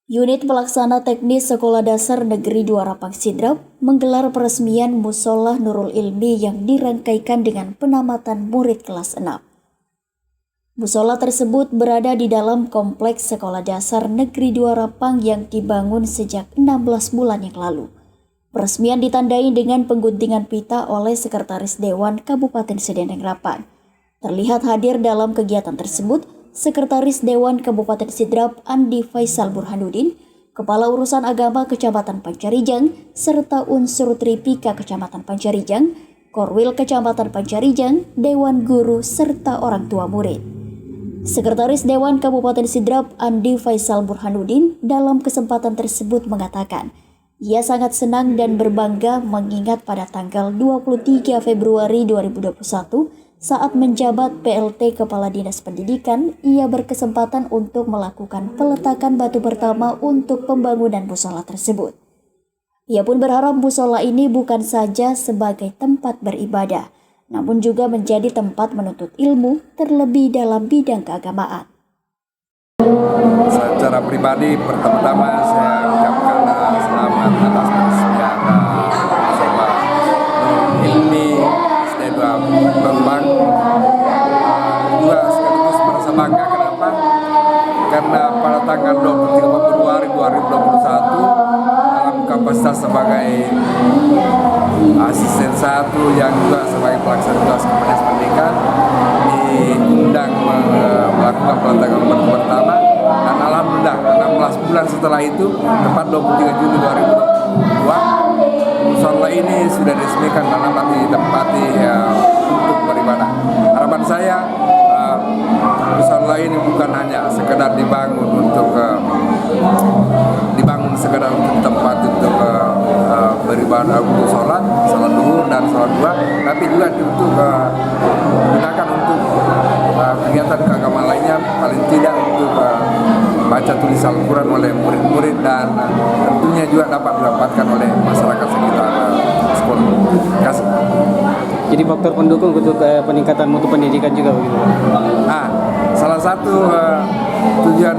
Unit Pelaksana Teknis Sekolah Dasar Negeri 2 Rapang Sidrap menggelar peresmian Mushola Nurul Ilmi yang dirangkaikan dengan penamatan murid kelas 6. Mushola tersebut berada di dalam kompleks Sekolah Dasar Negeri 2 Rapang yang dibangun sejak 16 bulan yang lalu. Peresmian ditandai dengan pengguntingan pita oleh Sekretaris Dewan Kabupaten Sedeneng Rapang. Terlihat hadir dalam kegiatan tersebut Sekretaris Dewan Kabupaten Sidrap Andi Faisal Burhanuddin, Kepala Urusan Agama Kecamatan Pancarijang, serta unsur Tripika Kecamatan Pancarijang, Korwil Kecamatan Pancarijang, Dewan Guru, serta orang tua murid. Sekretaris Dewan Kabupaten Sidrap Andi Faisal Burhanuddin dalam kesempatan tersebut mengatakan, ia sangat senang dan berbangga mengingat pada tanggal 23 Februari 2021 saat menjabat PLT Kepala Dinas Pendidikan, ia berkesempatan untuk melakukan peletakan batu pertama untuk pembangunan mushola tersebut. Ia pun berharap mushola ini bukan saja sebagai tempat beribadah, namun juga menjadi tempat menuntut ilmu terlebih dalam bidang keagamaan. Secara pribadi, pertama-tama saya ucapkan selamat atas peresmian mushola Nurul Ilmi SD2 Rapang. Juga sekaligus merasa bangga, kenapa? Karena pada tanggal 23 Februari 2021 dalam kapasitas sebagai asisten 1 yang juga sebagai pelaksana tugas Kementerian Pendidikan diundang melakukan peletakan batu pertama, dan alhamdulillah 16 bulan setelah itu tepat 23 Juli 2022 mushola ini sudah diresmikan dan dapat ditempati untuk beribadah. Harapan saya mushola ini bukan hanya sekedar dibangun untuk sekedar untuk tempat untuk beribadah, untuk sholat duhur dan sholat duha, tapi juga untuk digunakan untuk kegiatan keagamaan lainnya, paling tidak untuk baca tulis Al-Quran oleh murid-murid dan tentunya juga dapat didapatkan oleh masyarakat sekitar sekolah. Terima kasih. Jadi faktor pendukung untuk peningkatan mutu pendidikan juga begitu? Salah satu tujuan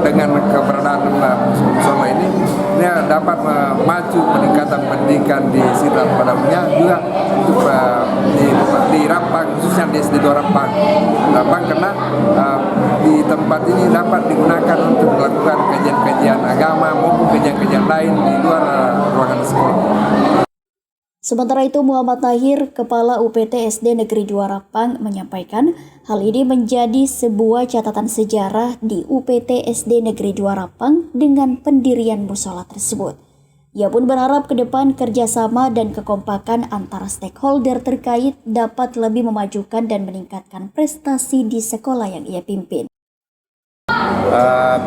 dengan keberadaan mushola ini dapat memacu peningkatan pendidikan di Sidrap pada umumnya, juga untuk di Rapang, khususnya di SD2 Rapang karena di tempat ini dapat digunakan untuk melakukan kajian-kajian agama maupun kajian-kajian lain di luar ruangan sekolah. Sementara itu, Muhammad Tahir, Kepala UPT SD Negeri 2 Rapang, menyampaikan hal ini menjadi sebuah catatan sejarah di UPT SD Negeri 2 Rapang dengan pendirian mushola tersebut. Ia pun berharap ke depan kerjasama dan kekompakan antara stakeholder terkait dapat lebih memajukan dan meningkatkan prestasi di sekolah yang ia pimpin.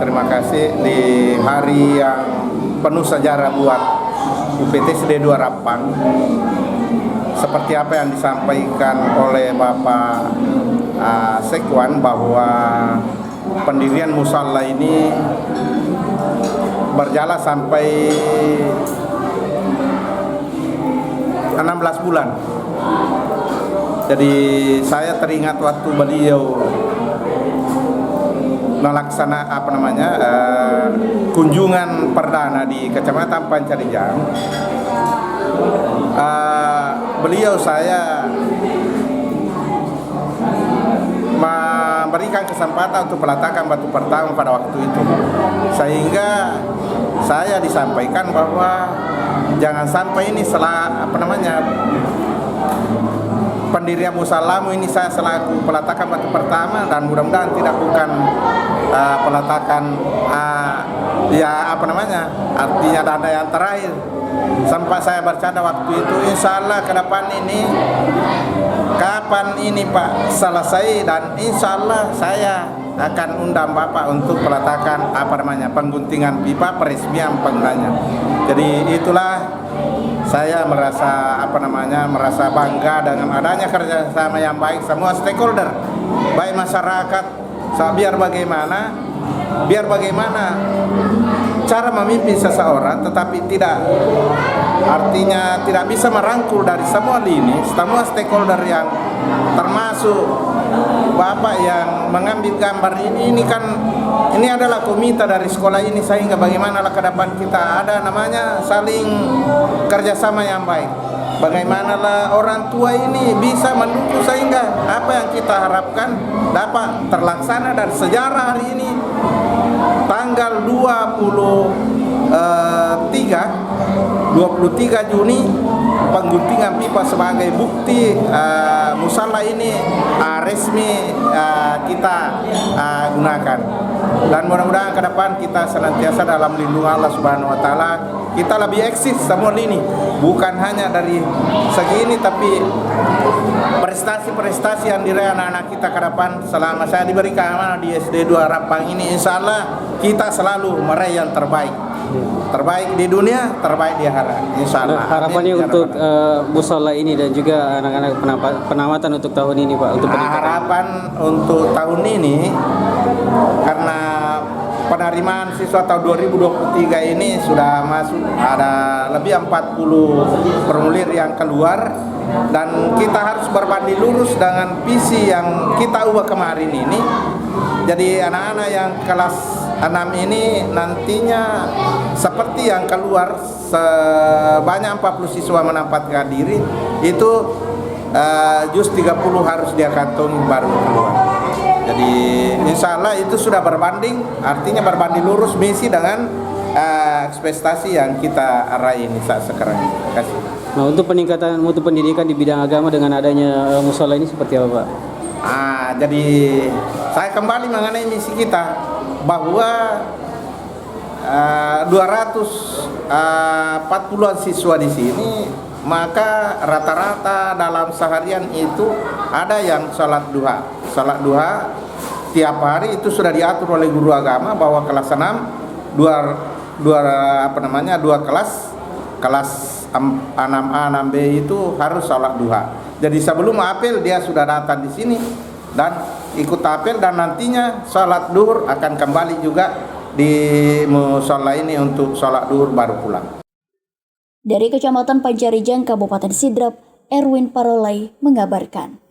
Terima kasih di hari yang penuh sejarah buat UPT SD2 Rapang. Seperti apa yang disampaikan oleh Bapak Sekwan, bahwa pendirian mushola ini berjalan sampai 16 bulan. Jadi saya teringat waktu beliau melaksana kunjungan perdana di Kecamatan Pancarijang. Beliau saya memberikan kesempatan untuk peletakan batu pertama pada waktu itu, sehingga saya disampaikan bahwa jangan sampai ini pendirian musalamu ini saya selaku peletakan batu pertama, dan mudah-mudahan tidak bukan peletakan artinya dana yang terakhir. Sampai saya bercanda waktu itu, insya Allah ke depan ini kapan ini Pak selesai, dan insya Allah saya akan undang Bapak untuk peletakan pengguntingan pipa peresmian penggunanya. Jadi itulah saya merasa merasa bangga dengan adanya kerjasama yang baik semua stakeholder, baik masyarakat, biar bagaimana cara memimpin seseorang, tetapi tidak bisa merangkul dari semua lini, semua stakeholder yang termasuk Bapak yang mengambil gambar ini kan ini adalah komite dari sekolah ini, sehingga bagaimana ke depan kita ada namanya saling kerjasama yang baik. Bagaimanalah orang tua ini bisa mendukung sehingga apa yang kita harapkan dapat terlaksana, dan sejarah hari ini tanggal 23 Juni pengguntingan pipa sebagai bukti musala ini resmi kita gunakan, dan mudah-mudahan ke depan kita senantiasa dalam lindungan Allah Subhanahu wa taala. Kita lebih eksis semua ini, bukan hanya dari segi ini, tapi prestasi-prestasi yang diraih anak-anak kita ke depan. Selama saya diberi keamanan di SD 2 Rapang ini, insya Allah kita selalu meraih yang terbaik. Terbaik di dunia, terbaik di akhirat, insya Allah. Harapannya untuk musola ini dan juga anak-anak penamatan untuk tahun ini, Pak, untuk peningkatan. Harapan untuk tahun ini, karena penerimaan siswa tahun 2023 ini sudah masuk, ada lebih 40 formulir yang keluar, dan kita harus berbanding lurus dengan visi yang kita ubah kemarin ini. Jadi anak-anak yang kelas 6 ini nantinya seperti yang keluar, sebanyak 40 siswa menempatkan diri, itu juz 30 harus dia kantongi baru keluar. Jadi insya Allah itu sudah berbanding, artinya berbanding lurus misi dengan ekspektasi yang kita raih ini saat sekarang. Terima kasih. Nah, untuk peningkatan mutu pendidikan di bidang agama dengan adanya musola ini seperti apa, Pak? Jadi saya kembali mengenai misi kita, bahwa 240-an siswa di sini, maka rata-rata dalam seharian itu ada yang sholat duha. Sholat duha tiap hari itu sudah diatur oleh guru agama, bahwa kelas 6 dua kelas 6A 6B itu harus sholat duha. Jadi sebelum apel dia sudah datang di sini dan ikut apel, dan nantinya sholat duhur akan kembali juga di musola ini untuk sholat duhur baru pulang. Dari Kecamatan Panjarijang, Kabupaten Sidrap, Erwin Parolai mengabarkan.